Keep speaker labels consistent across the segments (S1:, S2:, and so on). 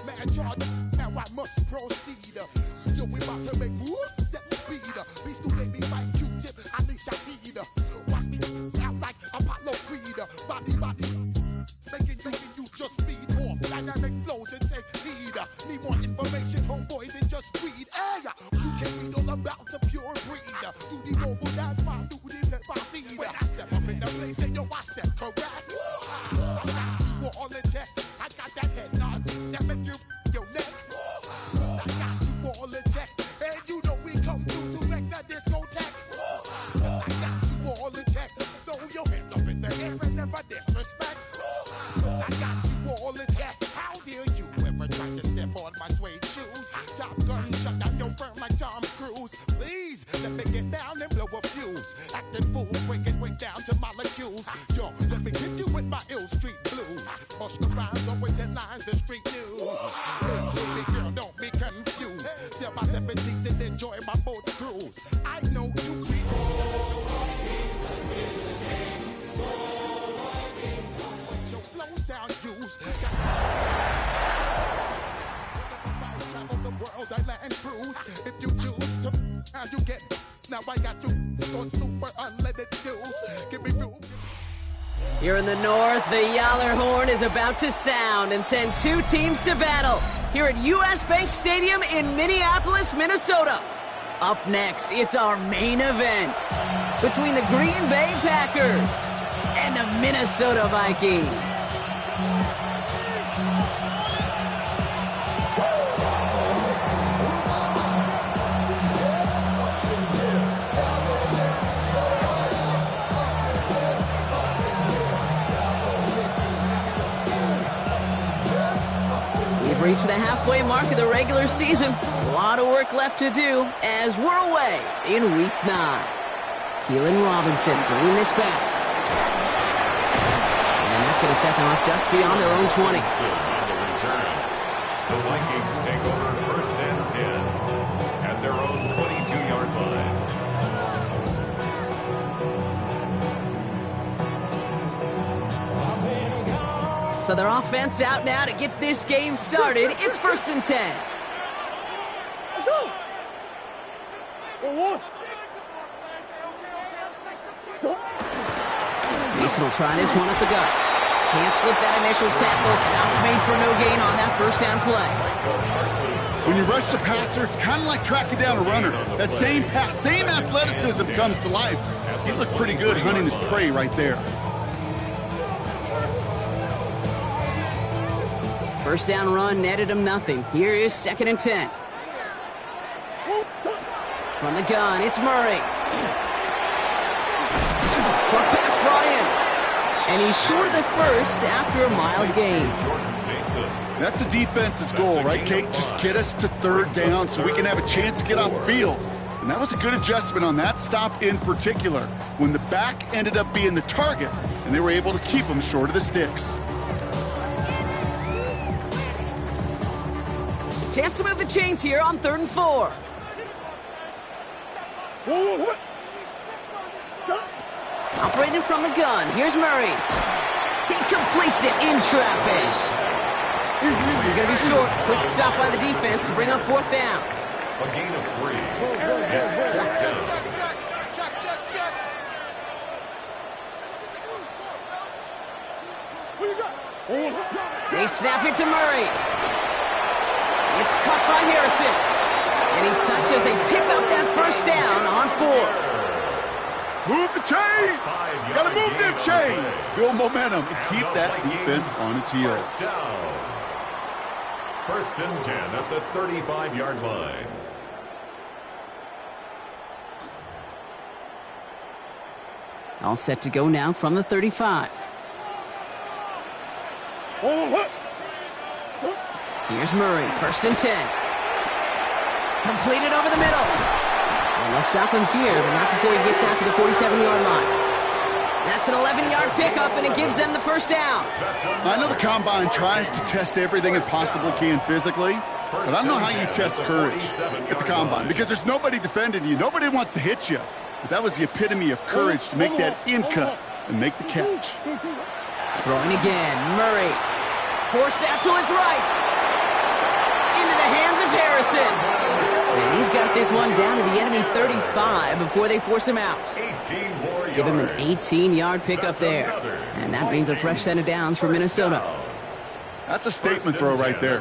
S1: man charge. Now I must proceed. Yo, we about to make moves, set speed. Beast to make me fight Q-tip, unleash I need. Watch me out like Apollo Creed. Body, making you just feed off dynamic flows and take heed. Need more information, homeboy, than just read. Hey, you can read all about the pure breed. Do the mobile dance, fine, do the pep I see. When I step up in the place, and yo, I step correct. I got you all in check. I got that head nod that make you your neck. I got you all in check. And you know we come through to wreck the discotheque. I got you all in check. Throw your hands up in the air and never disrespect. I got you all in check. How dare you ever try to step on my suede shoes? Top Gun shut down your firm like Tom Cruise. Please let me get down and blow a fuse. Acting fool, break it way down to molecules. Yo, let me hit you with my ill street blues. Bust the rhymes, always headlines, the street news. Hey, baby girl, don't be confused. Sell my 17s and enjoy my boat cruise. I know you be what your flow sound use. Travel the world, I land cruise. If you choose to, how you get. Now I got you on super unleaded fuels. Give me room.
S2: Here in the north, the Yaller horn is about to sound and send two teams to battle here at US Bank Stadium in Minneapolis, Minnesota. Up next, it's our main event between the Green Bay Packers and the Minnesota Vikings. Reach the halfway mark of the regular season. A lot of work left to do as we're away in Week 9. Keelan Robinson bringing this back. And that's going to set them up just beyond their own 20.
S3: On the return, the Vikings take over first and 10 at their own 22-yard line.
S2: So their offense out now to get this game started. It's first and 10.
S4: Let's go!
S2: Mason will try this one at the gut. Can't slip that initial tackle. Stops made for no gain on that first down play.
S5: When you rush the passer, it's kind of like tracking down a runner. That same pass, same athleticism comes to life. He looked pretty good hunting his prey right there.
S2: First down run netted him nothing. Here is second and 10. From the gun, it's Murray. Short pass brought in. And he's short of the first after a mild gain.
S5: That's a defense's goal, right, Kate? Just get us to third down so we can have a chance to get off the field. And that was a good adjustment on that stop in particular, when the back ended up being the target, and they were able to keep him short of the sticks.
S2: Chance to move the chains here on 3rd and 4. Operating from the gun. Here's Murray. He completes it in traffic. This is going to be short. Quick stop by the defense to bring up 4th down.
S3: A gain of 3. It's 4th down.
S2: They snap it to Murray. It's cut by Harrison. And he's touched as they pick up that first down on 4th.
S5: Move the chains! Gotta move them chains! Build momentum and keep that defense on its heels.
S3: First and 10 at the 35-yard line.
S2: All set to go now from the 35. Here's Murray, first and 10. Completed over the middle. And they'll stop him here, but not before he gets out to the 47-yard line. That's an 11-yard pickup, and it gives them the first down.
S5: I know the Combine tries to test everything it possibly can physically, but I don't know how you test courage at the Combine, because there's nobody defending you. Nobody wants to hit you. But that was the epitome of courage to make that in-cut and make the catch.
S2: Throwing again, Murray. Forced out to his right. Jefferson. And he's got this one down to the enemy 35 before they force him out. Give him an 18-yard pickup there. And that means a fresh set of downs for Minnesota.
S5: That's a statement throw right there.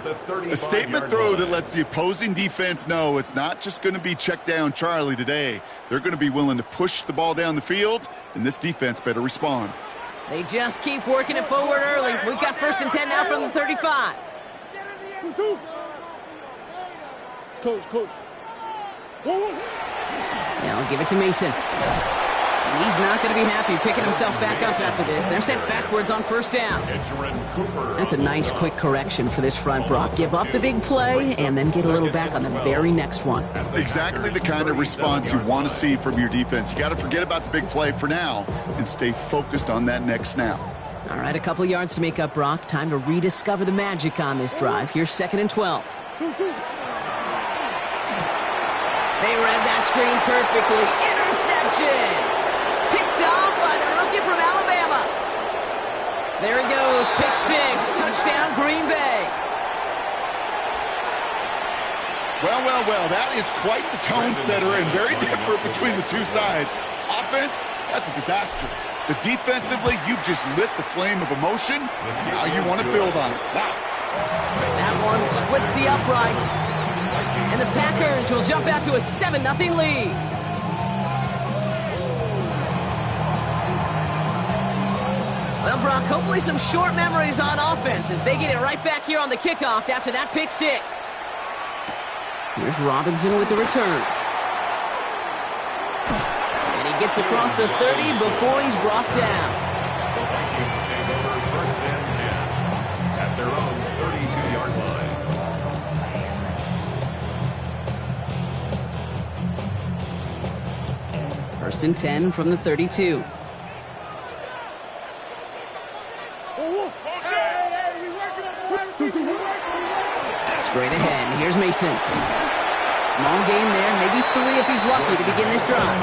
S5: A statement throw that lets the opposing defense know it's not just going to be check down Charlie today. They're going to be willing to push the ball down the field, and this defense better respond.
S2: They just keep working it forward early. We've got 1st and 10 now from the 35.
S4: Coach.
S2: Now I'll give it to Mason. And he's not going to be happy picking himself back up after this. They're sent backwards on 1st down. That's a nice quick correction for this front, Brock. Give up the big play and then get a little back on the very next one.
S5: Exactly the kind of response you want to see from your defense. You got to forget about the big play for now and stay focused on that next snap.
S2: All right, a couple yards to make up, Brock. Time to rediscover the magic on this drive. Here's 2nd and 12. They read that screen perfectly. Interception! Picked off by the rookie from Alabama. There he goes. Pick 6. Touchdown, Green Bay.
S5: Well, that is quite the tone setter and very different between the two sides. Offense, that's a disaster. But defensively, you've just lit the flame of emotion. Now you want to build on it. Wow.
S2: That one splits the uprights. And the Packers will jump out to a 7-0 lead. Well, Brock, hopefully some short memories on offense as they get it right back here on the kickoff after that pick 6. Here's Robinson with the return. And he gets across the 30 before he's brought down.
S3: The Vikings take over 1st and 10 at their own 32-yard line.
S2: 1st and 10 from the 32. Straight ahead. Here's Mason. Small gain there. Maybe 3 if he's lucky to begin this drive.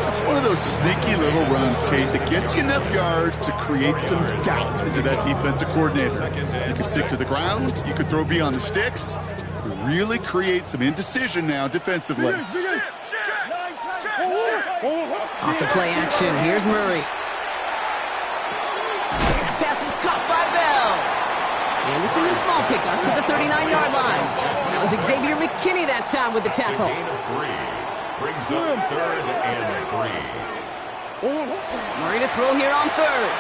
S5: That's one of those sneaky little runs, Kate, that gets you enough yards to create some doubt into that defensive coordinator. You can stick to the ground. You could throw beyond the sticks. You really create some indecision now defensively.
S2: Off the play action. Here's Murray. That pass is caught by Bell. And this is a small pickup to the 39-yard line. That was Xavier McKinney that time with the tackle.
S3: Gain of 3. Brings up 3rd and 3.
S2: Murray to throw here on 3rd.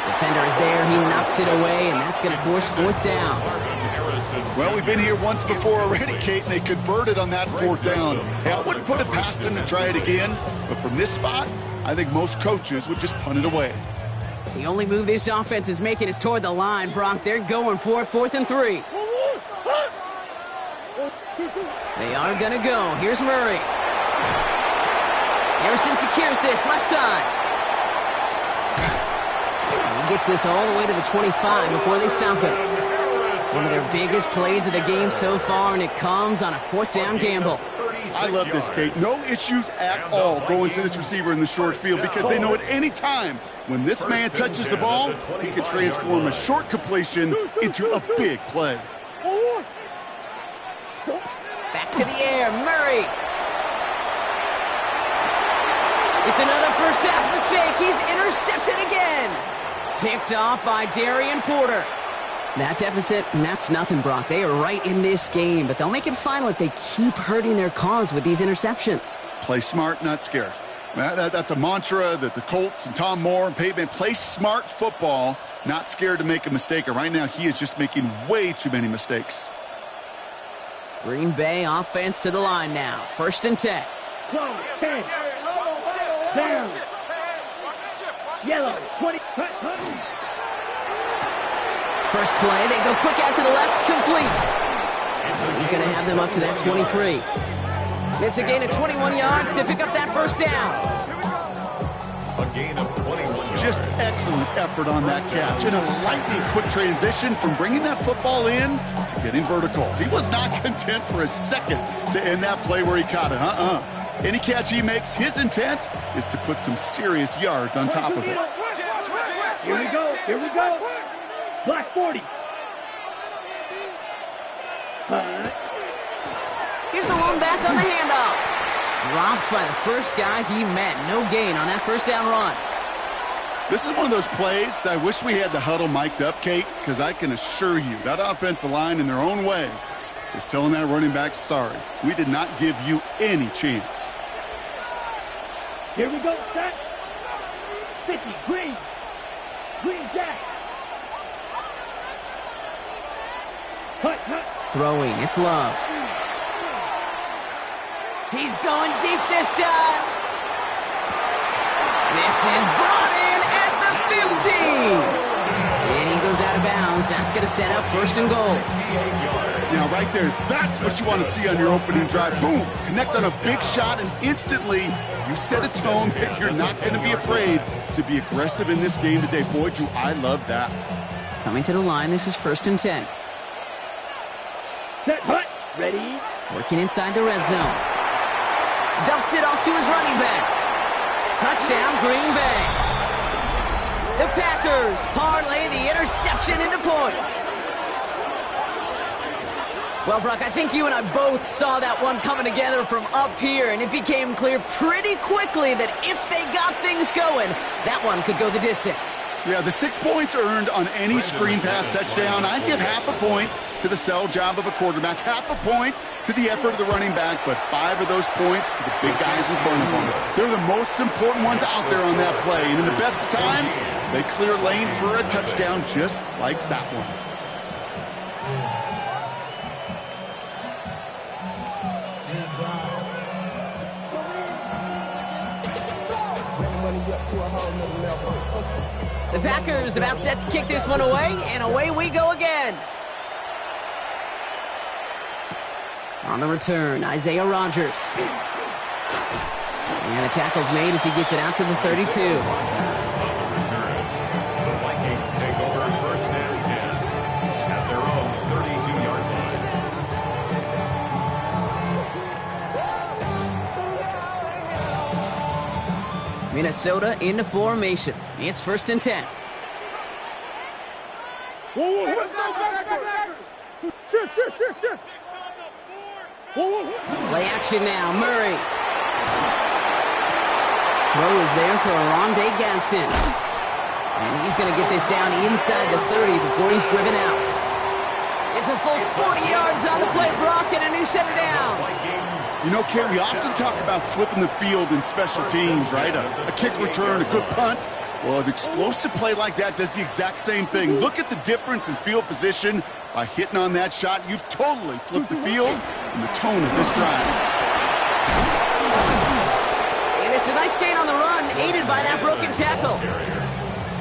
S2: Defender is there. He knocks it away, and that's going to force 4th down.
S5: Well, we've been here once before already, Kate, and they converted on that 4th down. Hey, I wouldn't put it past them to try it again, but from this spot, I think most coaches would just punt it away.
S2: The only move this offense is making is toward the line, Brock. They're going for it, 4th and 3. They are going to go. Here's Murray. Harrison secures this, left side. And he gets this all the way to the 25 before they stop him. One of their biggest plays of the game so far, and it comes on a 4th down gamble.
S5: I love this, Kate. No issues at all going to this receiver in the short field because they know at any time when this man touches the ball, he can transform a short completion into a big play.
S2: Back to the air, Murray. It's another first half mistake. He's intercepted again. Picked off by Darian Porter. That deficit, and that's nothing, Brock. They are right in this game, but they'll make it final if they keep hurting their cause with these interceptions.
S5: Play smart, not scared. That's a mantra that the Colts and Tom Moore and Peyton play smart football, not scared to make a mistake. And right now, he is just making way too many mistakes.
S2: Green Bay offense to the line now. 1st and 10.
S4: Close, 10. Down. Yellow, 20.
S2: First play, they go quick out to the left, complete. He's going to have them up to that 23. It's a gain of 21 yards to pick up that 1st down.
S3: A gain of 21 yards.
S5: Just excellent effort on that catch. And a lightning quick transition from bringing that football in to getting vertical. He was not content for a second to end that play where he caught it. Any catch he makes, his intent is to put some serious yards on top of it.
S4: Here we go. Black 40.
S2: Here's the lone back on the handoff. Dropped by the first guy he met. No gain on that first down run.
S5: This is one of those plays that I wish we had the huddle mic'd up, Kate, because I can assure you that offensive line in their own way is telling that running back, sorry, we did not give you any chance.
S4: Here we go, set. 50, green. Green jack. Cut.
S2: Throwing, it's Love. He's going deep this time. This is brought in at the 15. And he goes out of bounds. That's going to set up first and goal.
S5: Now, right there, that's what you want to see on your opening drive. Boom! Connect on a big shot, and instantly you set a tone that you're not going to be afraid to be aggressive in this game today. Boy, do I love that.
S2: Coming to the line, this is first and 10.
S4: Set, hut. Ready.
S2: Working inside the red zone. Dumps it off to his running back. Touchdown, Green Bay. The Packers parlay the interception into points. Well, Brock, I think you and I both saw that one coming together from up here, and it became clear pretty quickly that if they got things going, that one could go the distance.
S5: Yeah, the 6 points earned on any screen pass touchdown. I'd give half a point to the sell job of a quarterback, half a point to the effort of the running back, but 5 of those points to the big guys in front of them. They're the most important ones out there on that play, and in the best of times, they clear lane for a touchdown just like that one.
S2: The Packers about set to kick this one away, and away we go again. On the return, Isaiah Rodgers. And the tackle's made as he gets it out to the 32.
S3: On the return, the Vikings take over first and 10 at their own 32-yard line.
S2: Minnesota into formation. It's first and 10.
S4: Shift.
S2: Play action now, Murray. Throw is there for Rondé Gadsden. And he's going to get this down inside the 30 before he's driven out. It's a full 40 yards on the play, Brock, and a new set of downs.
S5: You know, Kate, we often talk about flipping the field in special teams, right? A kick return, a good punt. Well, an explosive play like that does the exact same thing. Look at the difference in field position. By hitting on that shot, you've totally flipped the field and the tone of this drive.
S2: And it's a nice gain on the run, aided by that broken tackle.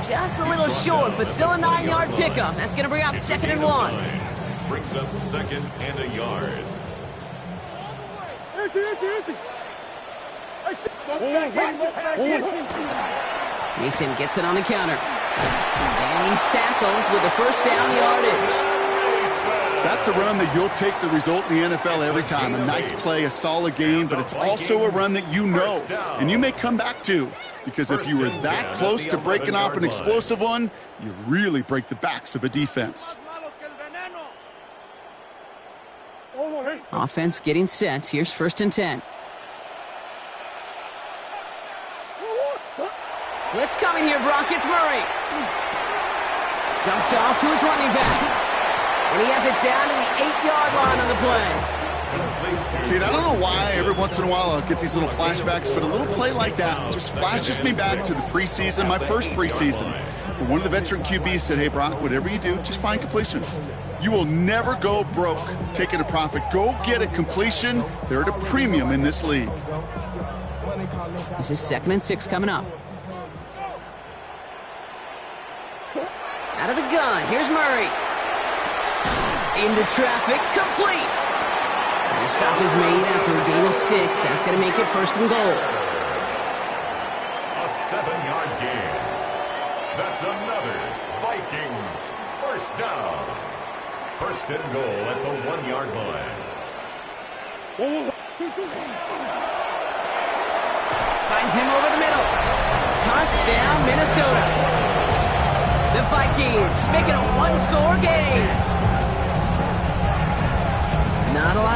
S2: Just a little short, but still a 9-yard pickup. That's going to bring up second and 1.
S3: Brings up second and a yard.
S2: Mason gets it on the counter. And he's tackled with the first down yardage.
S5: That's a run that you'll take the result in the NFL every time. A nice play, a solid game, but it's also a run that you know and you may come back to, because if you were that close to breaking off an explosive one, you really break the backs of a defense.
S2: Offense getting set. Here's first and 10. Blitz coming here, Brock. It's Murray. Dumped off to his running back. And he has it down to the 8-yard line on the play.
S5: Kid, I don't know why every once in a while I'll get these little flashbacks, but a little play like that just flashes me back to the preseason, my first preseason. And one of the veteran QBs said, hey, Brock, whatever you do, just find completions. You will never go broke taking a profit. Go get a completion. They're at a premium in this league.
S2: This is second and 6 coming up. Out of the gun, here's Murray. Into traffic, complete. And the stop is made after a gain of 6. That's going to make it first and goal.
S3: A 7-yard gain. That's another Vikings first down. First and goal at the 1-yard line.
S2: Finds him over the middle. Touchdown, Minnesota. The Vikings make it a 1-score game.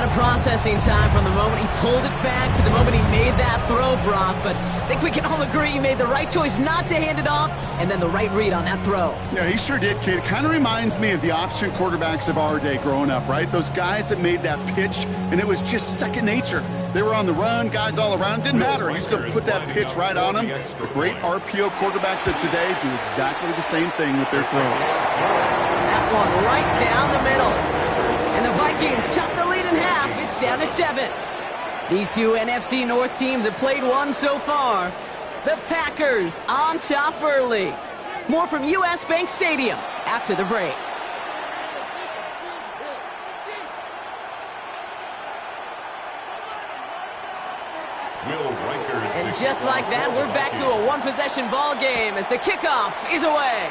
S2: on processing time from the moment he pulled it back to the moment he made that throw, Brock. But I think we can all agree he made the right choice not to hand it off, and then the right read on that throw.
S5: Yeah, he sure did, kid. It kind of reminds me of the option quarterbacks of our day growing up, right? Those guys that made that pitch, and it was just second nature. They were on the run, guys all around. Didn't matter. He's going to put that pitch right on them. The great RPO quarterbacks of today do exactly the same thing with their throws.
S2: That one right down the middle. And the Vikings chop the lead in half. It's down to 7. These two NFC North teams have played one so far. The Packers on top early. More from US Bank Stadium after the break. And just like that, we're back to a one-possession ball game as the kickoff is away.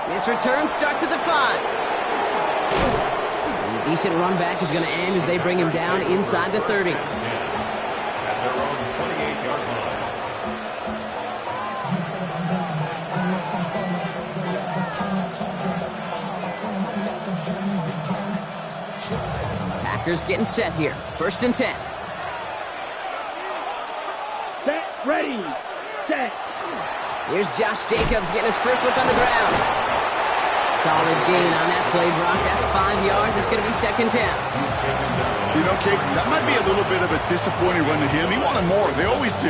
S2: This return starts at the 5. And a decent run back is going to end as they bring him down inside the 30.
S3: At their own 28-yard line.
S2: Packers getting set here. 1st and 10.
S4: Set, ready, set.
S2: Here's Josh Jacobs getting his first look on the ground. Solid gain on that play, Brock. That's 5 yards. It's going to be 2nd down.
S5: You know, Kate, that might be a little bit of a disappointing run to him. He wanted more. They always do.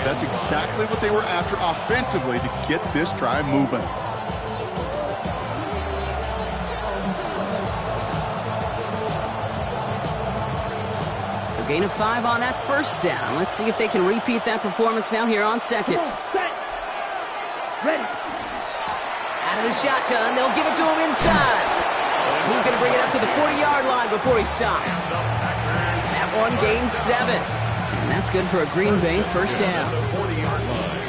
S5: That's exactly what they were after offensively to get this drive moving.
S2: So gain of 5 on that 1st down. Let's see if they can repeat that performance now here on 2nd.
S4: Set, ready.
S2: Out of the shotgun, they'll give it to him inside. And he's going to bring it up to the 40-yard line before he stops. That one gains 7. And that's good for a Green Bay 1st down.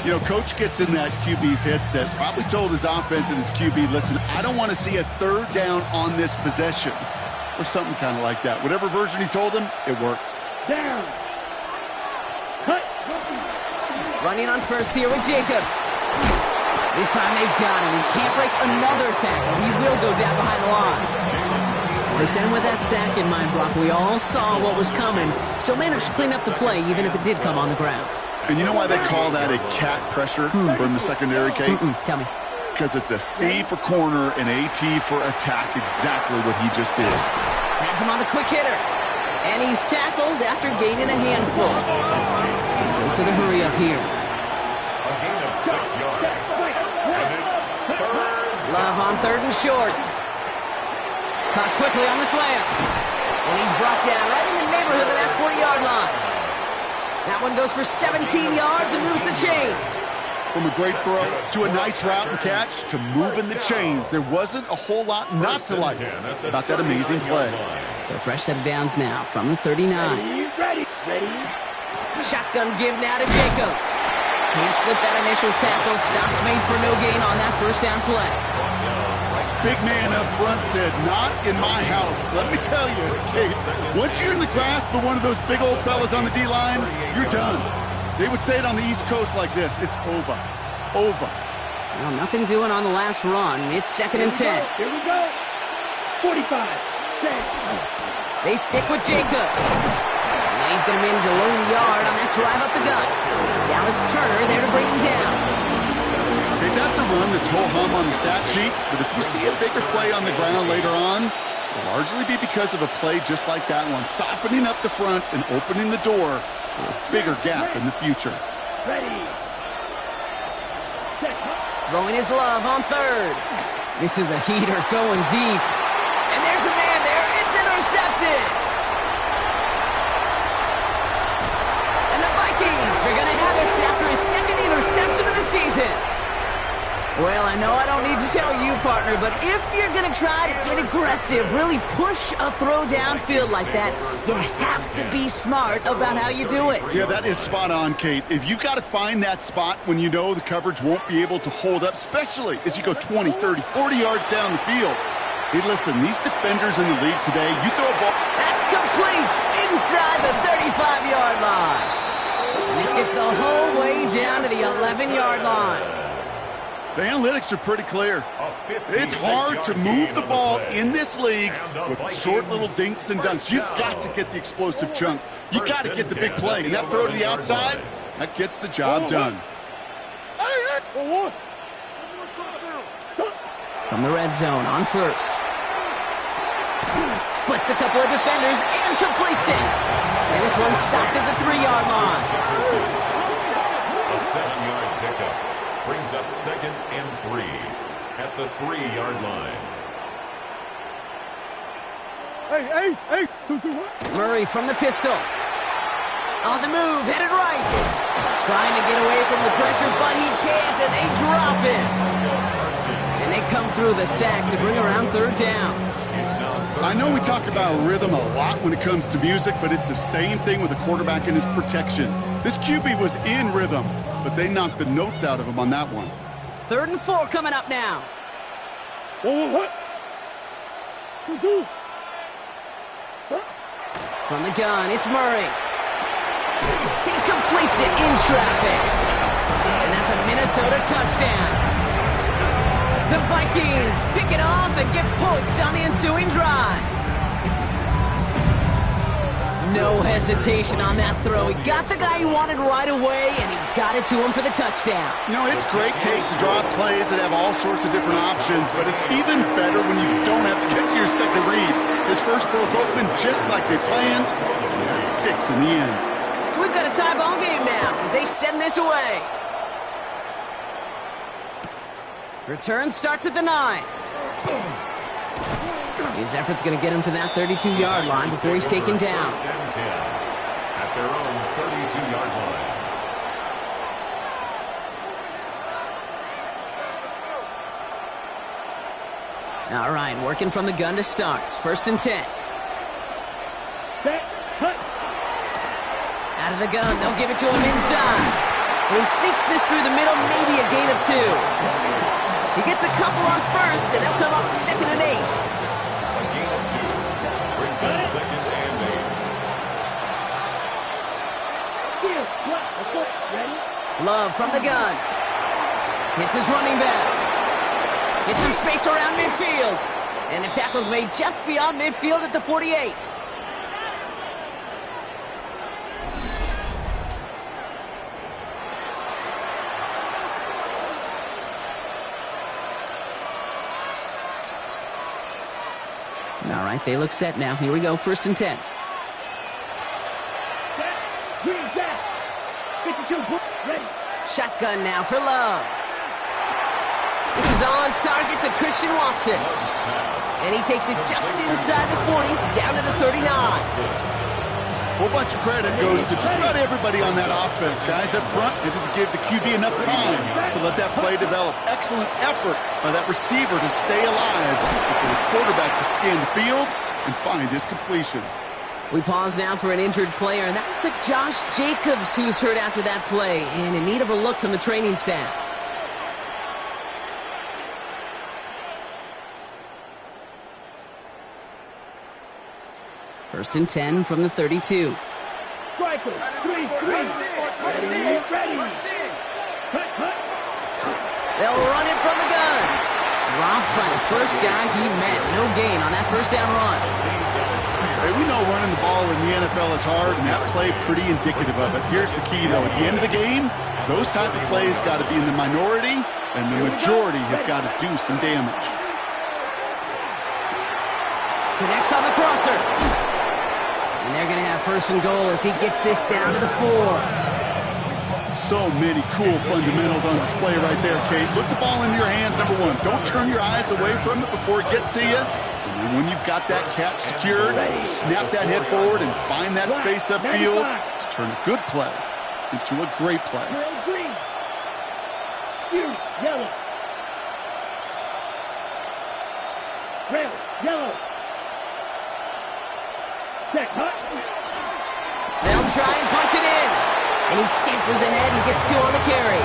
S5: You know, Coach gets in that QB's headset, probably told his offense and his QB, listen, I don't want to see a 3rd down on this possession. Or something kind of like that. Whatever version he told him, it worked.
S4: Down. Cut.
S2: Running on 1st here with Jacobs. This time they've got him. He can't break another tackle. He will go down behind the line. They sent him with that sack in mind, Brock. We all saw what was coming, so managed to clean up the play, even if it did come on the ground.
S5: And you know why they call that a cat pressure from the secondary, Kate?
S2: Tell me.
S5: Because it's a C for corner and a T for attack, exactly what he just did.
S2: Has him on the quick hitter. And he's tackled after gaining a handful. Dose of the hurry up here.
S3: A gain of 6 yards. And it's 3rd.
S2: Love on 3rd and short. Caught quickly on the slant. And he's brought down right in the neighborhood of that 40-yard line. That one goes for 17 yards and moves the chains.
S5: From a great throw to a nice route and catch to moving the chains. There wasn't a whole lot not to like about that amazing play.
S2: So fresh set of downs now from the 39.
S4: Ready.
S2: Shotgun give now to Jacobs. Can't slip that initial tackle. Stops made for no gain on that 1st down play.
S5: Big man up front said, not in my house. Let me tell you, Kate, once you're in the grasp of one of those big old fellas on the D-line, you're done. They would say it on the East Coast like this, it's over. Over.
S2: Well, nothing doing on the last run. It's 2nd and 10.
S4: Here we go. 45. Set.
S2: They stick with Jacobs. And he's going to manage a low yard on that drive up the gut. Dallas Turner there to bring him down.
S5: Okay, that's a run that's ho-hum on the stat sheet, but if you see a bigger play on the ground later on, it'll largely be because of a play just like that one, softening up the front and opening the door for a bigger gap in the future.
S4: Ready. Set.
S2: Throwing his love on 3rd. This is a heater going deep. And there's a man there. It's intercepted. And the Vikings are going to have it after his 2nd interception of the season. Well, I know I don't need to tell you, partner, but if you're going to try to get aggressive, really push a throw downfield like that, you have to be smart about how you do it.
S5: Yeah, that is spot on, Kate. If you've got to find that spot when you know the coverage won't be able to hold up, especially as you go 20, 30, 40 yards down the field. Hey, listen, these defenders in the league today, you throw a ball.
S2: That's complete inside the 35-yard line. This gets the whole way down to the 11-yard line.
S5: The analytics are pretty clear. It's hard to move the ball in this league with short little dinks and dunks. You've got to get the explosive chunk. You got to get the big play. And that throw to the outside, that gets the job done.
S2: From the red zone on first. Splits a couple of defenders and completes it. And this one's stopped at the 3-yard line.
S3: A 7-yard pickup brings up 2nd and 3 at the 3-yard line.
S4: Hey, 2-2.
S2: Murray from the pistol. On the move, headed right. Trying to get away from the pressure, but he can't, and they drop it. And they come through the sack to bring around 3rd down.
S5: I know we talk about rhythm a lot when it comes to music, but it's the same thing with a quarterback and his protection. This QB was in rhythm, but they knocked the notes out of him on that one.
S2: 3rd and 4 coming up now.
S4: What? 2-2.
S2: From the gun, it's Murray. He completes it in traffic. And that's a Minnesota touchdown. The Vikings pick it off and get points on the ensuing drive. No hesitation on that throw. He got the guy he wanted right away, and he got it to him for the touchdown.
S5: You know, it's great, Kate, to draw up plays that have all sorts of different options, but it's even better when you don't have to get to your second read. His first broke open just like they planned, and that's 6 in the end.
S2: So we've got a tie ball game now as they send this away. Return starts at the 9. His effort's going to get him to that 32-yard line before he's taken down.
S3: At their own 32-yard line.
S2: All right, working from the gun to start. 1st and 10. Out of the gun, they'll give it to him inside. And he sneaks this through the middle, maybe a gain of 2. He gets a couple on first, and they'll come up 2nd and 8.
S3: A gain of 2 brings us 2nd and
S4: 8.
S2: Love from the gun. Hits his running back. Gets some space around midfield. And the tackle's made just beyond midfield at the 48. All right, they look set now. Here we go, 1st and 10. Shotgun now for Love. This is on target to Christian Watson. And he takes it just inside the 40, down to the 39.
S5: A whole bunch of credit goes to just about everybody on that offense. Guys up front, they didn't give the QB enough time to let that play develop. Excellent effort by that receiver to stay alive and for the quarterback to scan the field and find his completion.
S2: We pause now for an injured player, and that looks like Josh Jacobs, who's hurt after that play and in need of a look from the training staff. First and 10 from the 32.
S4: Striker, 3-3. Ready.
S2: They'll run it from the gun. Dropped by the first guy he met. No gain on that first down run.
S5: Hey, we know running the ball in the NFL is hard, and that play pretty indicative of it. Here's the key, though. At the end of the game, those type of plays got to be in the minority, and the majority have got to do some damage.
S2: Connects on the crosser. And they're going to have 1st and goal as he gets this down to the 4.
S5: So many cool fundamentals on display right there, Kate. Look the ball into your hands, number 1. Don't turn your eyes away from it before it gets to you. And then when you've got that catch secured, snap that head forward and find that space upfield to turn a good play into a great play.
S4: Green. Yellow. Red. Yellow. Check.
S2: They'll try and punch it in. And he scampers ahead and gets 2 on the carry.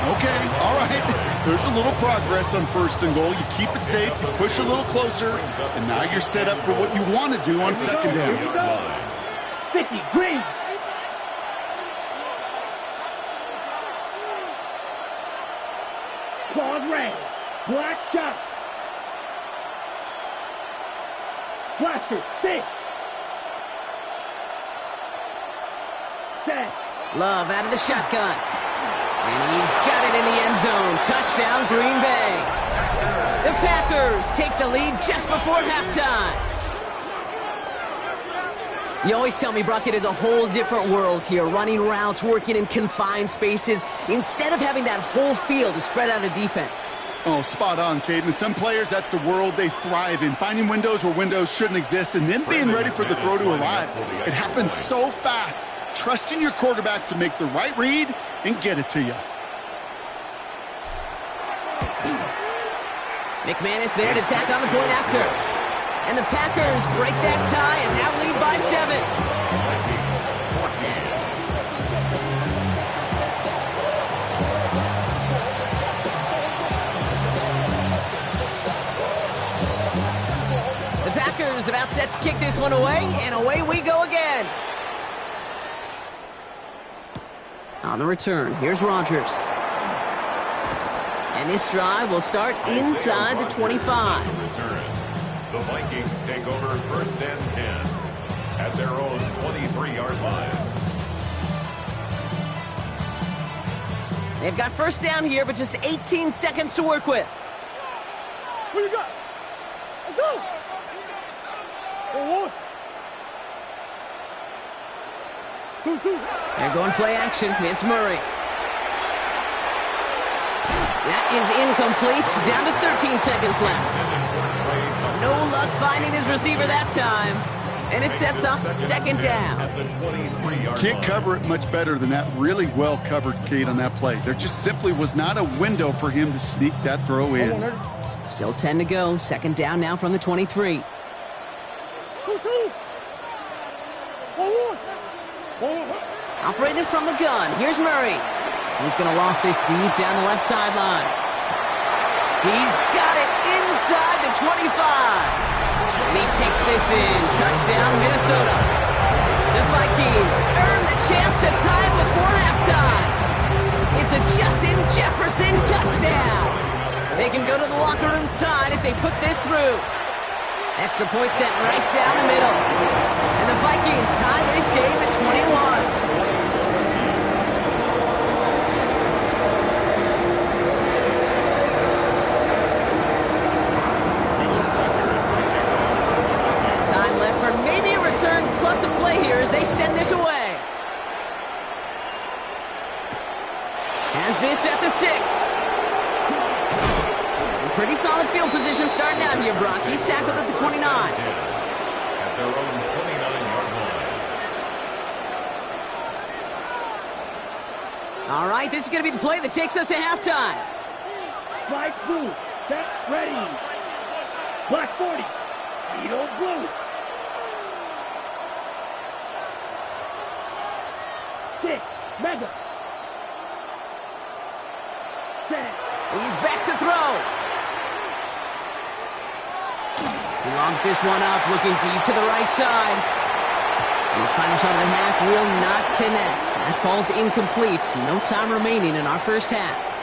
S5: Okay, all right. There's a little progress on 1st and goal. You keep it safe, you push a little closer, and now you're set up for what you want to do on 2nd down.
S4: 50, green. Ball's ready. Black shot. Blaster, 6. Set.
S2: Love out of the shotgun. And he's got it in the end zone. Touchdown, Green Bay. The Packers take the lead just before halftime. You always tell me, Brock, it is a whole different world here. Running routes, working in confined spaces, instead of having that whole field to spread out a defense.
S5: Oh, spot on, Caden. Some players, that's the world they thrive in. Finding windows where windows shouldn't exist and then being ready for the throw to arrive. It happens so fast. Trusting your quarterback to make the right read and get it to you.
S2: McManus there to tack on the point after. And the Packers break that tie and now lead by 7. The Packers about set to kick this one away, and away we go again. On the return, here's Rodgers. And this drive will start inside the 25.
S3: The Vikings take over 1st and 10 at their own 23-yard line.
S2: They've got first down here, but just 18 seconds to work with.
S4: What you got? Let's go. One. 2-2.
S2: They're going play action. It's Murray. That is incomplete. Down to 13 seconds left. No luck finding his receiver that time. And it sets up second down.
S5: Can't cover it much better than that. Really well covered, Kate, on that play. There just simply was not a window for him to sneak that throw in.
S2: Still 10 to go. Second down now from the 23.
S4: 2-2. 1-1.
S2: Operating from the gun. Here's Murray. He's going to loft this deep down the left sideline. He's got it inside the 25. And he takes this in. Touchdown, Minnesota. The Vikings earn the chance to tie it before halftime. It's a Justin Jefferson touchdown. They can go to the locker rooms tied if they put this through. Extra point sent right down the middle. And the Vikings tie this game at 21. Plus a play here as they send this away. Has this at the 6. And pretty solid field position starting out here, Brock. He's tackled at the 29.
S3: At their own 29-yard line.
S2: All right, this is going to be the play that takes us to halftime.
S4: Spike blue. Set. Ready. Black 40. Beetle blue. 6. Mega. 10.
S2: He's back to throw. He lobs this one up, looking deep to the right side. His final shot of the half will not connect. That falls incomplete. No time remaining in our first half.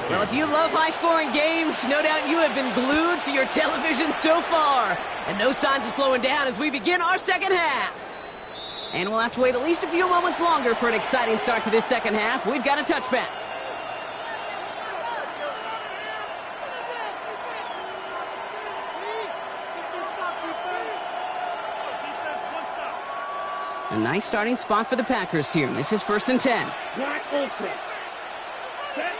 S2: Well, if you love high-scoring games, no doubt you have been glued to your television so far. And no signs of slowing down as we begin our second half. And we'll have to wait at least a few moments longer for an exciting start to this second half. We've got a touchback. A nice starting spot for the Packers here. This is 1st and 10.
S4: Black ultra. Set.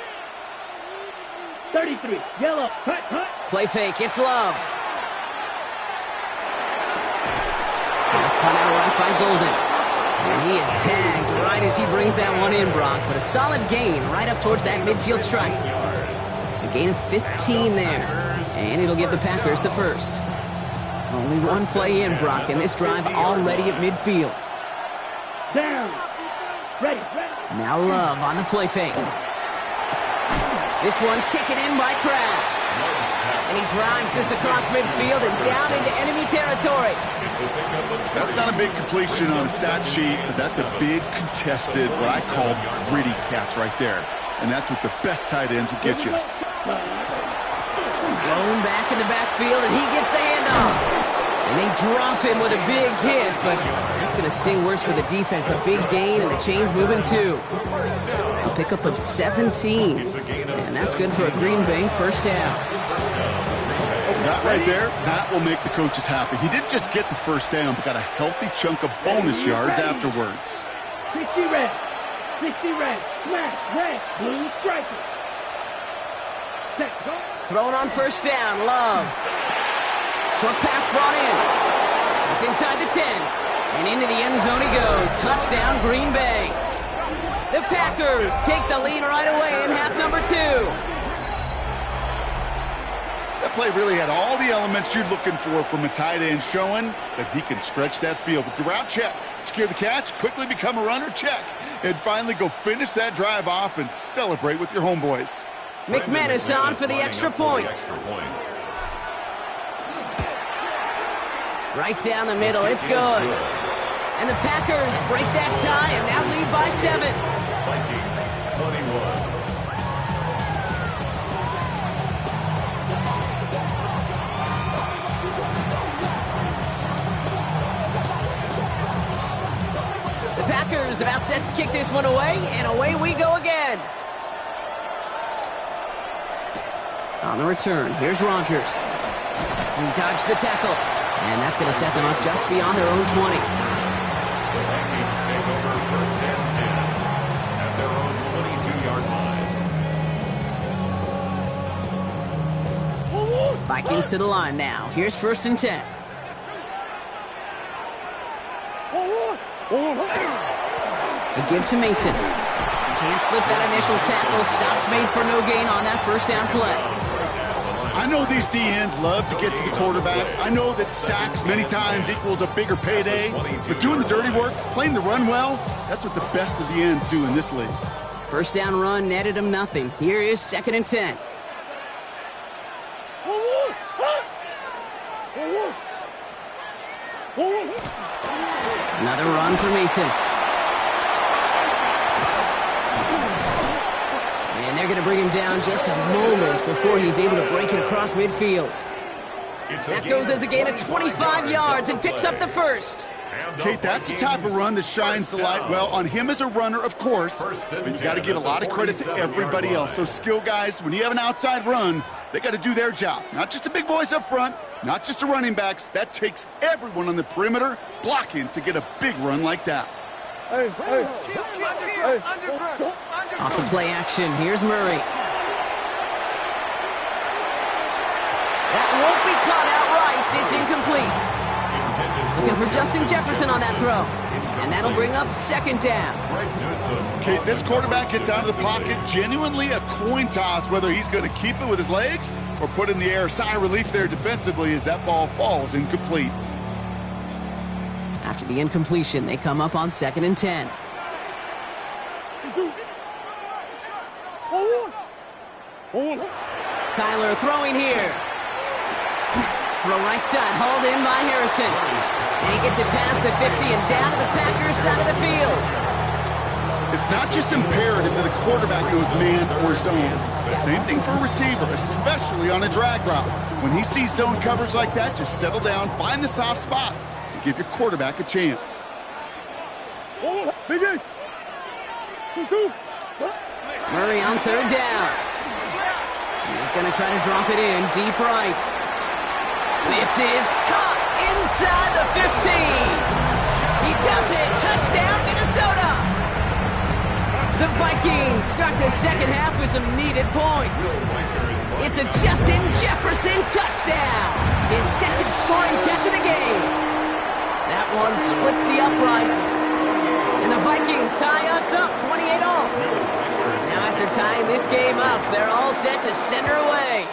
S4: 33. Yellow. Cut.
S2: Play fake. It's Love. Pass cut out right by Golden. And he is tagged right as he brings that one in, Brock. But a solid gain right up towards that midfield stripe. A gain of 15 there. And it'll give the Packers the first. Only one play in, Brock, and this drive already at midfield.
S4: Down. Ready.
S2: Now Love on the play fake. This one taken in by Kraft. And he drives this across midfield and down into enemy territory.
S3: That's
S5: not a big completion on a stat sheet, but that's a big contested, what I call gritty catch right there. And that's what the best tight ends will get you.
S2: Blown back in the backfield, and he gets the handoff. And they drop him with a big hit, but that's going to sting worse for the defense. A big gain, and the chain's moving too. A pickup of 17. And that's good for a Green Bay first down.
S5: That right there, that will make the coaches happy. He didn't just get the first down, but got a healthy chunk of bonus yards afterwards.
S4: 60 red, 60 red, smash, red, blue striker. Set, go.
S2: Thrown on first down, Love. Short pass brought in. It's inside the 10. And into the end zone he goes. Touchdown, Green Bay. The Packers take the lead right away in half number 2.
S5: That play really had all the elements you're looking for from a tight end, showing that he can stretch that field with the route check, secure the catch, quickly become a runner check, and finally go finish that drive off and celebrate with your homeboys.
S2: McManus on for the extra point. Right down the middle, it's good. And the Packers break that tie and now lead by 7.
S3: Vikings 21.
S2: The Packers about set to kick this one away, and away we go again. On the return, here's Rodgers. He dodged the tackle, and that's going to set them up just beyond their own 20.
S3: The Vikings take over first and 10 at their own 22-yard line.
S2: Vikings to the line now. Here's first and 10. A give to Mason. Can't slip that initial tackle. Stops made for no gain on that first down play.
S5: I know these D-ends love to get to the quarterback. I know that sacks many times equals a bigger payday. But doing the dirty work, playing the run well, that's what the best of the ends do in this league.
S2: First down run netted him nothing. Here is second and 10. Another run for Mason. And they're going to bring him down just a moment before he's able to break it across midfield. That goes as a gain of 25 yards and picks up the first.
S5: Kate, that's the type of run that shines the light well on him as a runner, of course, but you got to give a lot of credit to everybody else. Those skill guys, when you have an outside run, they got to do their job. Not just the big boys up front, not just the running backs. That takes everyone on the perimeter blocking to get a big run like that.
S2: Off the play action, here's Murray. That won't be caught outright. It's incomplete. Looking for Justin Jefferson on that throw. And that'll bring up second down.
S5: Okay, this quarterback gets out of the pocket, genuinely a coin toss whether he's going to keep it with his legs or put in the air. Sigh of relief there defensively as that ball falls incomplete.
S2: After the incompletion, they come up on second and 10. Kyler throwing here. Throw right side, hauled in by Harrison. And he gets it past the 50 and down to the Packers side of the field.
S5: It's not just imperative that a quarterback goes man or zone. Same thing for a receiver, especially on a drag route. When he sees zone coverage like that, just settle down, find the soft spot, and give your quarterback a chance.
S2: Murray on third down. He's going to try to drop it in deep right. This is caught inside the 15. He does it. Touchdown, Minnesota. The Vikings start the second half with some needed points. It's a Justin Jefferson touchdown. His second scoring catch of the game. That one splits the uprights. And the Vikings tie us up 28-all. Now after tying this game up, they're all set to send her away.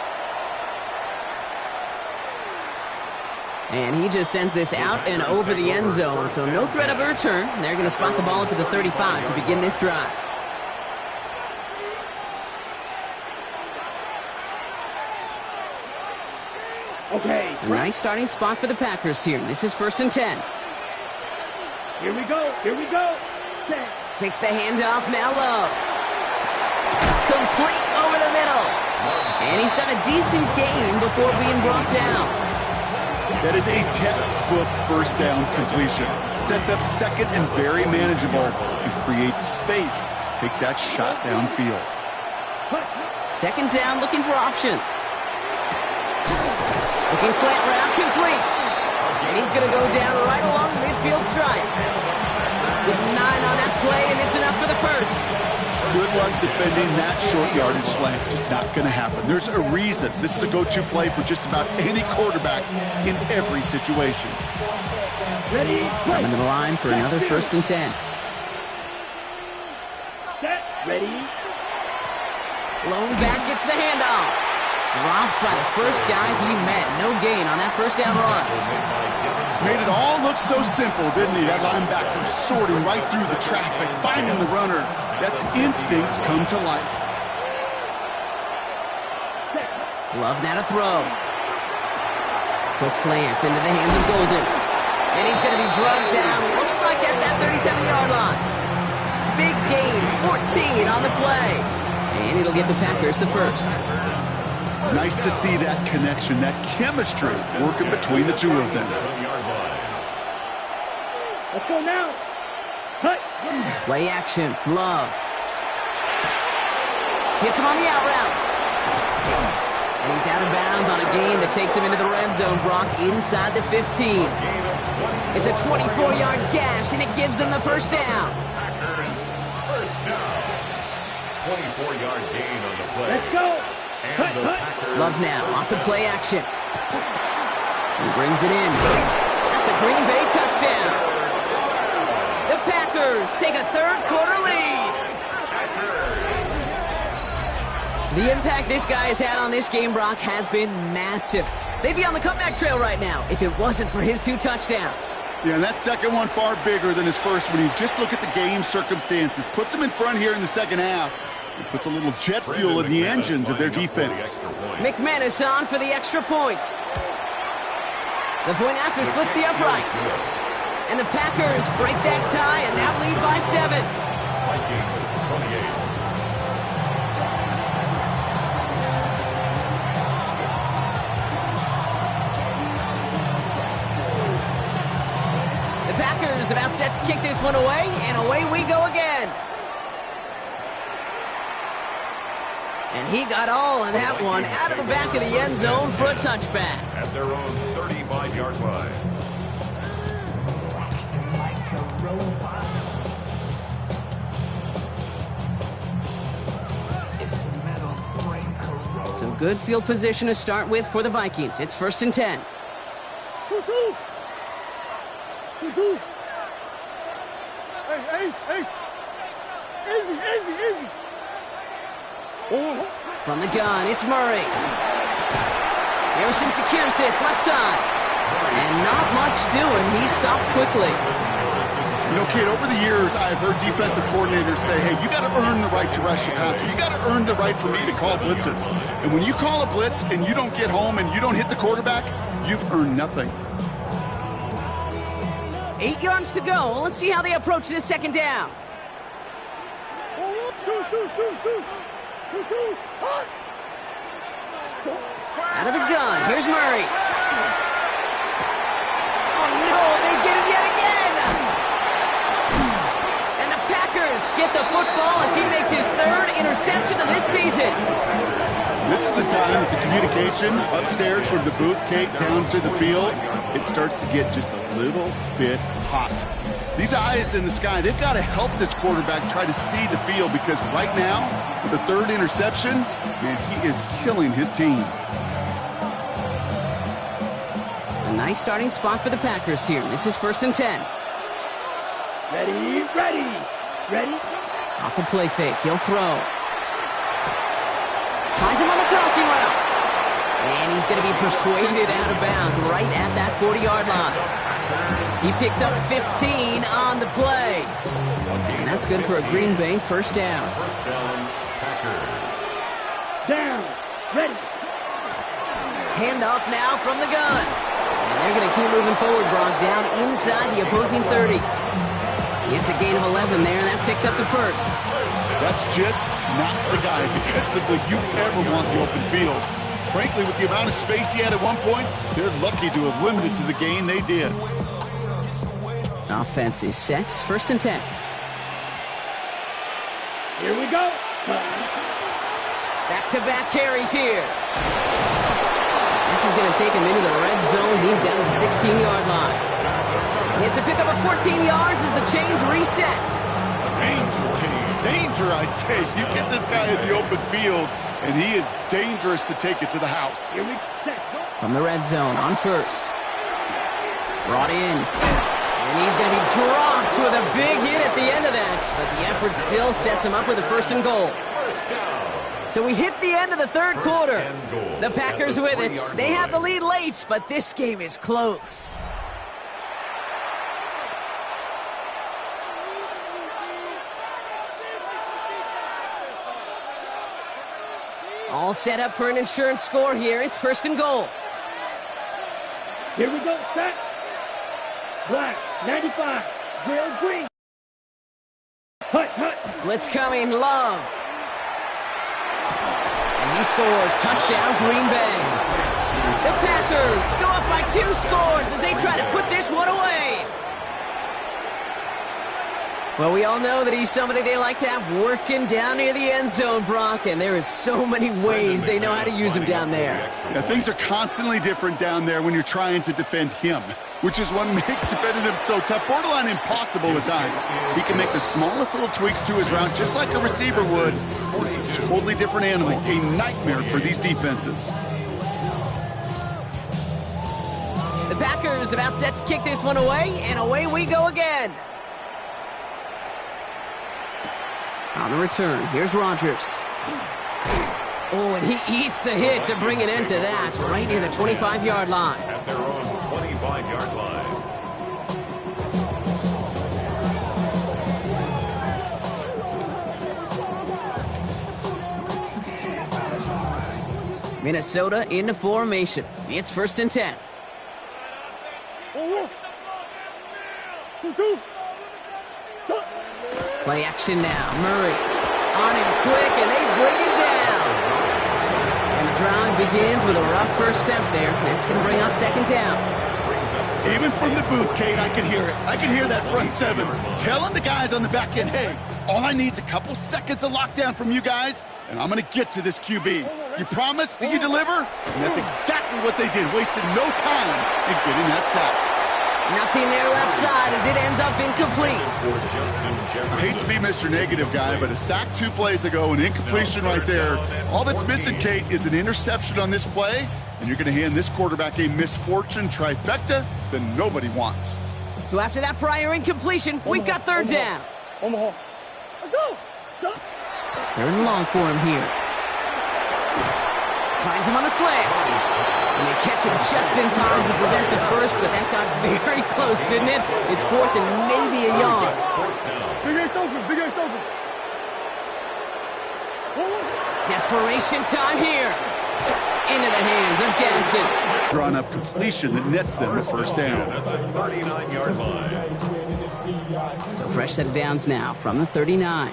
S2: And he just sends this out and over the end zone, so no threat of a return. They're going to spot the ball up to the 35 to begin this drive.
S4: Okay.
S2: A nice starting spot for the Packers here. This is 1st and 10.
S4: Here we go. Here we go. Set.
S2: Takes the handoff, now Love. Complete over the middle. And he's got a decent gain before being brought down.
S5: That is a textbook first down completion. Sets up second and very manageable and creates space to take that shot downfield.
S2: 2nd down, looking for options. Looking slant route, complete. And he's going to go down right along the midfield stripe. With 9 on that play, and it's enough for the first.
S5: Good luck defending that short yardage slant. Just not going to happen. There's a reason. This is a go-to play for just about any quarterback in every situation.
S4: Ready.
S2: Coming to the line for another 1st and 10.
S4: Set. Ready.
S2: Lone back gets the handoff. Drops by the first guy he met. No gain on that 1st down run.
S5: Made it all look so simple, didn't he? That linebacker sorting right through the traffic, finding the runner. That's instincts come to life.
S2: Love now to throw. Quick slants into the hands of Golden. And he's going to be drugged down. Looks like at that 37-yard line. Big gain, 14 on the play. And it'll get the Packers the first.
S5: Nice to see that connection, that chemistry working between the two of them.
S4: Let's go now. Cut.
S2: Play action, Love. Hits him on the out route. And he's out of bounds on a gain that takes him into the red zone, Brock, inside the 15. It's a 24-yard gash, and it gives them the 1st down.
S3: Packers, 1st down. 24-yard gain on the play.
S4: Let's go.
S3: And the Packers.
S2: Love now, off the play action. He brings it in. That's a Green Bay touchdown. The Packers take a 3rd quarter lead. The impact this guy has had on this game, Brock, has been massive. They'd be on the comeback trail right now if it wasn't for his 2 touchdowns.
S5: Yeah, and that second one far bigger than his first when you just look at the game circumstances. Puts him in front here in the 2nd half. It puts a little jet fuel in the engines of their defense.
S2: McManus on for the extra point. The point after splits the upright. And the Packers break that tie and now lead by 7.
S3: Vikings, 28.
S2: The Packers about set to kick this one away, and away we go again. And he got all of that one out of the back of the end zone for a touchback.
S3: At their own 35-yard line.
S2: So good field position to start with for the Vikings. It's 1st and 10.
S4: 2-2. 2-2. Hey, Ace. Easy. Oh.
S2: From the gun, it's Murray. Harrison secures this left side. And not much doing. He stopped quickly.
S5: You know, kid, over the years, I've heard defensive coordinators say, hey, you got to earn the right to rush your passer. You got to earn the right for me to call blitzes. And when you call a blitz and you don't get home and you don't hit the quarterback, you've earned nothing.
S2: 8 yards to go. Let's see how they approach this 2nd down. Out of the gun, here's Murray. Oh no, they get him yet again! And the Packers get the football as he makes his 3rd interception of this season.
S5: This is the time that the communication upstairs from the booth cake down to the field, it starts to get just a little bit hot. These eyes in the sky, they've got to help this quarterback try to see the field because right now, with the 3rd interception, man, he is killing his team.
S2: A nice starting spot for the Packers here. This is 1st and 10.
S4: Ready.
S2: Off the play fake, he'll throw. Finds him on the crossing route. And he's going to be persuaded out of bounds right at that 40-yard line. He picks up 15 on the play. And that's good for a Green Bay 1st down.
S3: 1st down, Packers.
S4: Down. Ready.
S2: Handoff now from the gun. And they're going to keep moving forward, Brock, down inside the opposing 30. It's a gain of 11 there, and that picks up the first.
S5: That's just not the guy defensively you ever want in the open field. Frankly, with the amount of space he had at one point, they're lucky to have limited to the gain they did.
S2: Offense is set. 1st and 10.
S4: Here we go.
S2: Back-to-back carries here. This is going to take him into the red zone. He's down to the 16-yard line. It's a pickup of 14 yards as the chains reset.
S5: Danger, Kenny. Danger, I say. You get this guy in the open field, and he is dangerous to take it to the house.
S4: Here we set.
S2: From the red zone on 1st. Brought in. And he's going to be dropped with a big hit at the end of that. But the effort still sets him up with a 1st and goal. So we hit the end of the 3rd quarter. The Packers with it. They have the lead late, but this game is close. All set up for an insurance score here. It's 1st and goal.
S4: Here we go, set. Black, 95, Grill Green. Hut.
S2: Blitz coming, Love. And he scores. Touchdown, Green Bay. The Packers go up by 2 scores as they try to put this one away. Well, we all know that he's somebody they like to have working down near the end zone, Brock, and there is so many ways they know how to use him down there.
S5: Yeah, things are constantly different down there when you're trying to defend him, which is what makes defending him so tough, borderline impossible at times. He can make the smallest little tweaks to his route just like a receiver would. It's a totally different animal, a nightmare for these defenses.
S2: The Packers about set to kick this one away, and away we go again. On the return, here's Rodgers. Oh, and he eats a hit to bring an end to that, right near the 25-yard line.
S3: At their own 25-yard line.
S2: Minnesota into formation. It's 1st and 10. Play action now. Murray on him quick, and they bring it down. And the drive begins with a rough first step there. That's going to bring up 2nd down.
S5: Even from the booth, Kate, I could hear it. I could hear that front 7 telling the guys on the back end, hey, all I need is a couple seconds of lockdown from you guys, and I'm going to get to this QB. You promise that you deliver? And that's exactly what they did. Wasted no time in getting that sack.
S2: Nothing there left side as it ends up incomplete.
S5: I hate to be Mr. Negative guy, but a sack 2 plays ago, an incompletion right there. All that's missing, Kate, is an interception on this play, and you're going to hand this quarterback a misfortune trifecta that nobody wants.
S2: So after that prior incompletion, we've got 3rd down.
S4: Omaha. Let's go.
S2: 3rd and long for him here. Finds him on the slant. And they catch him just in time to prevent the first, but that got very close, didn't it? It's 4th and maybe a yard.
S4: Big Ace open.
S2: Desperation time here. Into the hands of Ganson.
S5: Drawn up completion that nets them a 1st down.
S3: At the 39-yard line.
S2: So fresh set of downs now from the 39.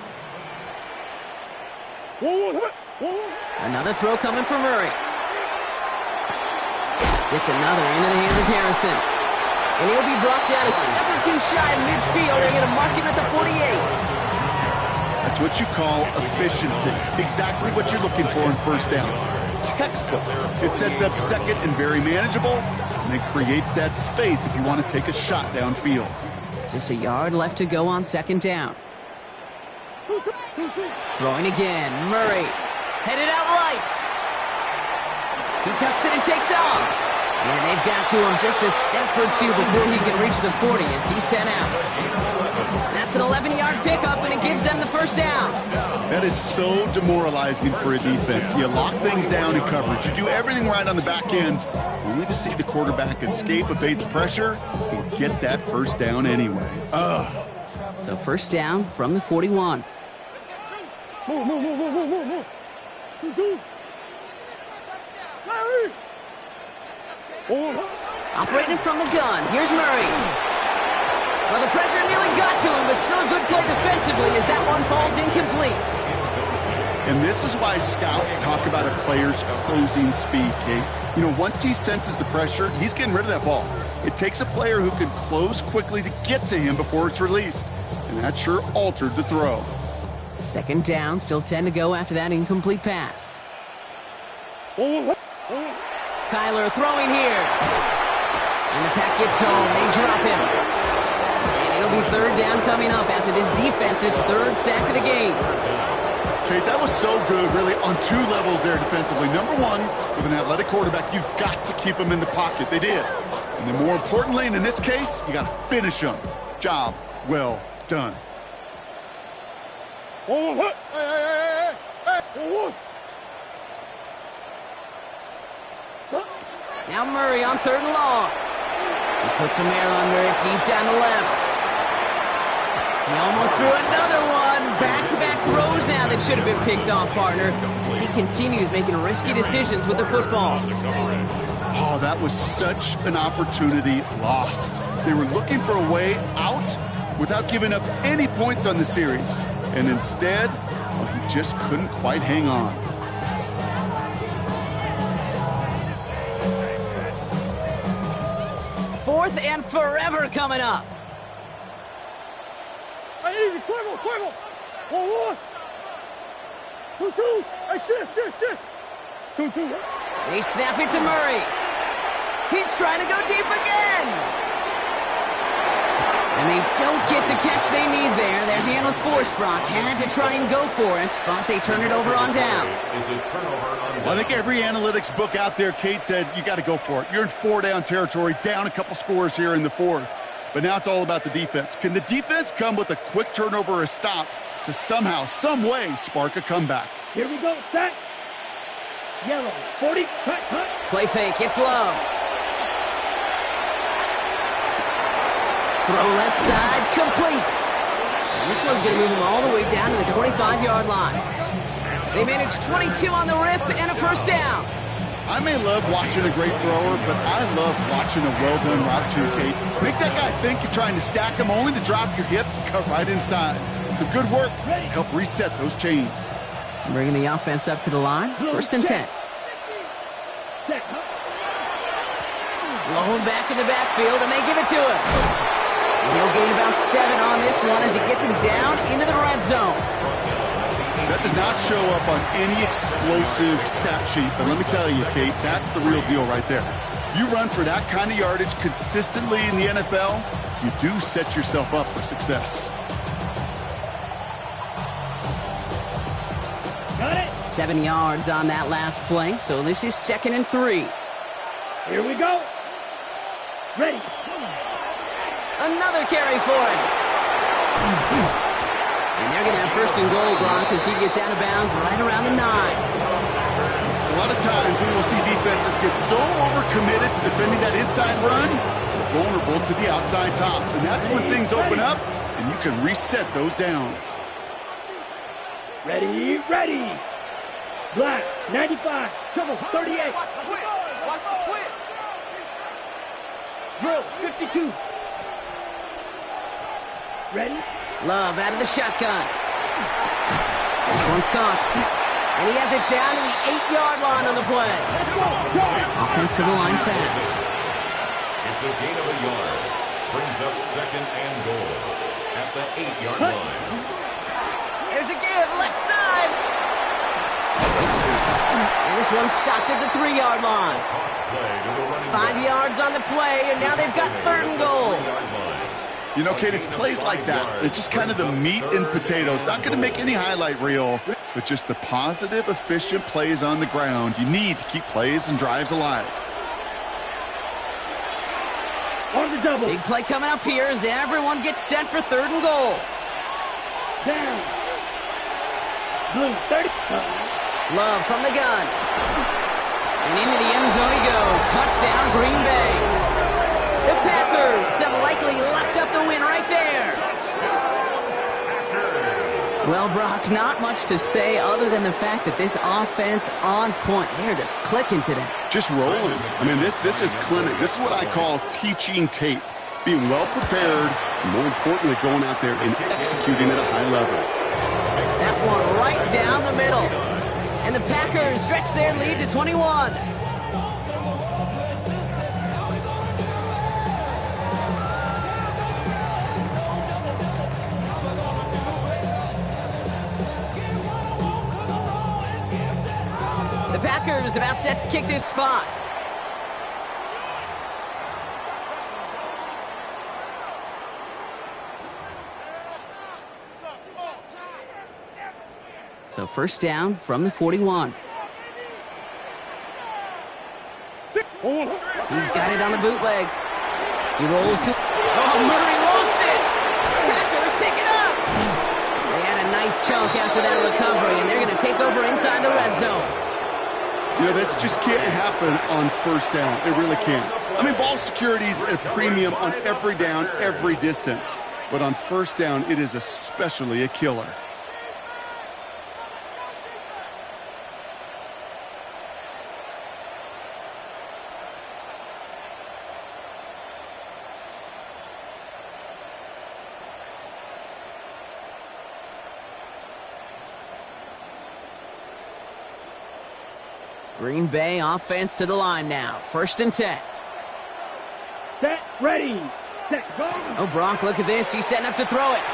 S2: Another throw coming from Murray. Gets another into the hands of Harrison. And he'll be brought down a step or 2 shy of midfield. They're going to mark him at the 48.
S5: That's what you call efficiency. Exactly what you're looking for in 1st down. Textbook. It sets up 2nd and very manageable, and it creates that space if you want to take a shot downfield.
S2: Just a yard left to go on 2nd down. Throwing again. Murray. Headed out right. He tucks it and takes off. And they've got to him just a step or 2 before he can reach the 40 as he's sent out. That's an 11-yard pickup, and it gives them the 1st down.
S5: That is so demoralizing for a defense. You lock things down in coverage. You do everything right on the back end, only to see the quarterback escape, evade the pressure, and get that 1st down anyway.
S2: So 1st down from the 41.
S4: Move. Larry.
S2: Operating from the gun, here's Murray. Well, the pressure nearly got to him, but still a good play defensively as that one falls incomplete.
S5: And this is why scouts talk about a player's closing speed, Kate. You know, once he senses the pressure, he's getting rid of that ball. It takes a player who can close quickly to get to him before it's released. And that sure altered the throw.
S2: Second down, still 10 to go after that incomplete pass. Kyler throwing here. And the pack gets home. They drop him. And it'll be third down coming up after this defense's third sack of the game.
S5: Kate, that was so good, really, on two levels there defensively. Number one, with an athletic quarterback, you've got to keep him in the pocket. They did. And then more importantly, and in this case, you got to finish him. Job well done.
S2: Now Murray on third and long. He puts some air under it deep down the left. He almost threw another one. Back-to-back throws now that should have been picked off, partner, as he continues making risky decisions with the football.
S5: Oh, that was such an opportunity lost. They were looking for a way out without giving up any points on the series. And instead, well, he just couldn't quite hang on.
S2: Fourth and forever coming up.
S4: Easy, Cuervo. 1-1. 2-2. Hey, shift. 2-2.
S2: They snap it to Murray. He's trying to go deep again. And they don't get the catch they need there. Their hand was forced, Brock. Had to try and go for it, but they turn it over on downs.
S5: Well, I think every analytics book out there, Kate, said you got to go for it. You're in four-down territory, down a couple scores here in the fourth. But now it's all about the defense. Can the defense come with a quick turnover or a stop to somehow, some way, spark a comeback?
S4: Here we go, set. Yellow, 40, cut.
S2: Play fake, it's Love. Throw left side, complete. And this one's going to move him all the way down to the 25-yard line. They managed 22 on the rip and a first down.
S5: I may love watching a great thrower, but I love watching a well-done route too, Kate. Make that guy think you're trying to stack him only to drop your hips and cut right inside. Some good work to help reset those chains.
S2: Bringing the offense up to the line. First and 10. Blown back in the backfield, and they give it to him. He'll gain about 7 on this one as he gets him down into the red zone.
S5: That does not show up on any explosive stat sheet, but let me tell you, Kate, that's the real deal right there. You run for that kind of yardage consistently in the NFL, you do set yourself up for success.
S4: Got it.
S2: 7 yards on that last play, so this is 2nd and 3.
S4: Here we go. Ready.
S2: Another carry for him. And they're going to have first and goal, Gronk, as he gets out of bounds right around the 9.
S5: A lot of times we will see defenses get so overcommitted to defending that inside run, they're vulnerable to the outside toss. And that's when things open up, and you can reset those downs.
S4: Ready. Black, 95, trouble, 38.
S1: Watch the twist.
S4: Drill, 52. Ready?
S2: Love out of the shotgun. This one's caught. And he has it down to the 8-yard line on the play.
S4: Let's go. Charge.
S2: Offense to the line fast.
S3: It's a gain of a yard. Brings up 2nd and goal at the 8-yard line.
S2: There's a give, left side. And this one's stopped at the 3-yard line. 5 yards on the play, and now they've got 3rd and goal.
S5: You know, Kate, it's plays like that. It's just kind of the meat and potatoes. Not going to make any highlight reel, but just the positive, efficient plays on the ground. You need to keep plays and drives alive.
S4: On the double.
S2: Big play coming up here as everyone gets set for 3rd and goal.
S4: Down. Blue, 30.
S2: Love from the gun. And into the end zone he goes. Touchdown, Green Bay. The Packers have likely locked up the win right there. Well, Brock, not much to say other than the fact that this offense on point. They're just clicking today.
S5: Just rolling. I mean, this is clinic. This is what I call teaching tape. Being well prepared, and more importantly, going out there and executing at a high level.
S2: That one right down the middle. And the Packers stretch their lead to 21. The Packers about set to kick this spot. So first down from the 41. He's got it on the bootleg. He rolls to... Oh, Murray lost it! Packers pick it up! They had a nice chunk after that recovery, and they're going to take over inside the red zone.
S5: You know, this just can't happen on first down. It really can't. I mean, ball security is a premium on every down, every distance. But on first down, it is especially a killer.
S2: Green Bay offense to the line now. First and 10.
S4: Set, ready, set, go.
S2: Oh, Brock, look at this. He's setting up to throw it.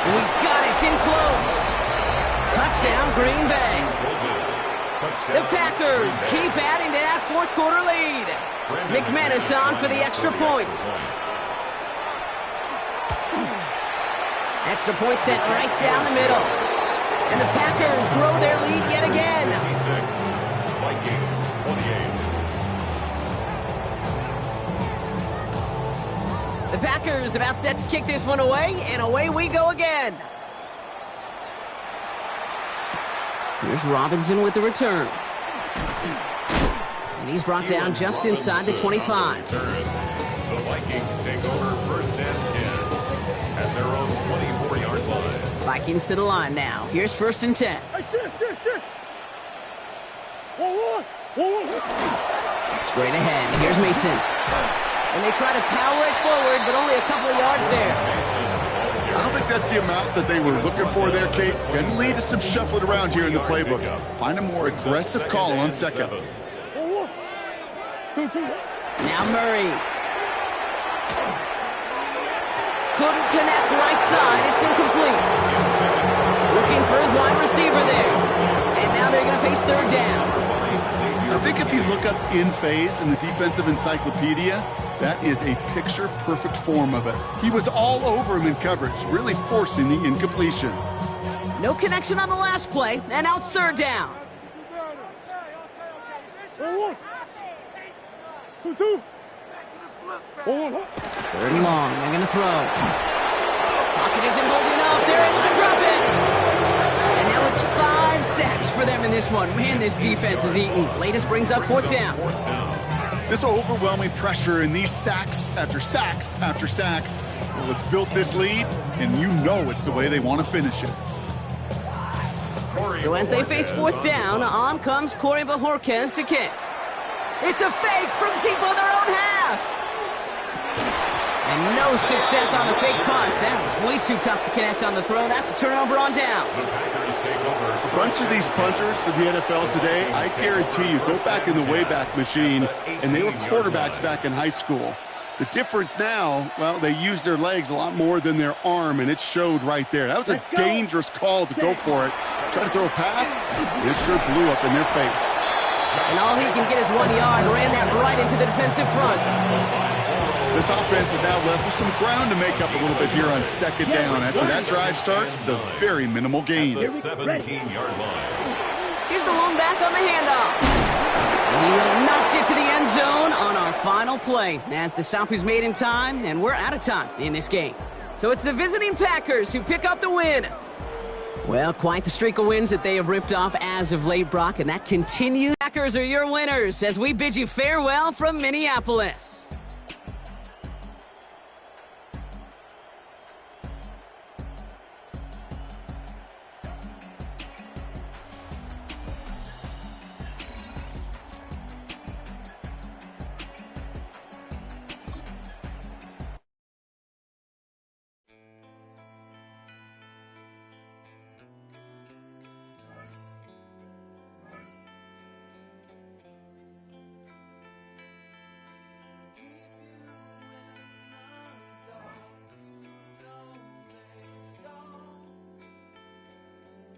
S2: And he's got it. It's in close. Touchdown, Green Bay. The Packers keep adding to that fourth quarter lead. McManus on for the extra point. Extra point sent right down the middle. And the Packers grow their lead yet again.
S3: Vikings 28.
S2: The Packers about set to kick this one away, and away we go again. Here's Robinson with the return. And he's brought down just inside the 25.
S3: The Vikings take over first and 10 at their own 24-yard line.
S2: Vikings to the line now. Here's first and 10.
S4: Hey, shit. Whoa.
S2: Straight ahead. Here's Mason. And they try to power it forward, but only a couple of yards there.
S5: I don't think that's the amount that they were looking for there, Kate. Can lead to some shuffling around here in the playbook. Find a more aggressive call on second.
S4: 2-2.
S2: Now Murray. Couldn't connect right side. It's incomplete. Looking for his wide receiver there. And now they're going to face third down.
S5: I think if you look up in phase in the defensive encyclopedia, that is a picture-perfect form of it. He was all over him in coverage, really forcing the incompletion.
S2: No connection on the last play, and now it's third down.
S4: 2-2.
S2: Third and long. They're going to throw. Pocket isn't holding up. They're able to drop it. And now it's 5 sacks for them in this one. Man, this defense is eating. Latest brings up fourth down.
S5: This overwhelming pressure and these sacks after sacks after sacks. Well, it's built this lead, and you know it's the way they want to finish it.
S2: So as they face fourth down, on comes Corey Bojorquez to kick. It's a fake from deep on their own half. And no success on the fake punch. That was way too tough to connect on the throw. That's a turnover on downs.
S5: A bunch of these punters in the NFL today, I guarantee you, go back in the Wayback Machine, and they were quarterbacks back in high school. The difference now, well, they use their legs a lot more than their arm, and it showed right there. That was a dangerous call to go for it. Try to throw a pass, and it sure blew up in their face.
S2: And all he can get is 1 yard. Ran that right into the defensive front.
S5: This offense is now left with some ground to make up a little bit here on second down after that drive starts with a very minimal gain.
S3: The 17-yard line.
S2: Here's the long back on the handoff. And he will not get to the end zone on our final play as the stop is made in time, and we're out of time in this game. So it's the visiting Packers who pick up the win. Well, quite the streak of wins that they have ripped off as of late, Brock, and that continues. Packers are your winners as we bid you farewell from Minneapolis.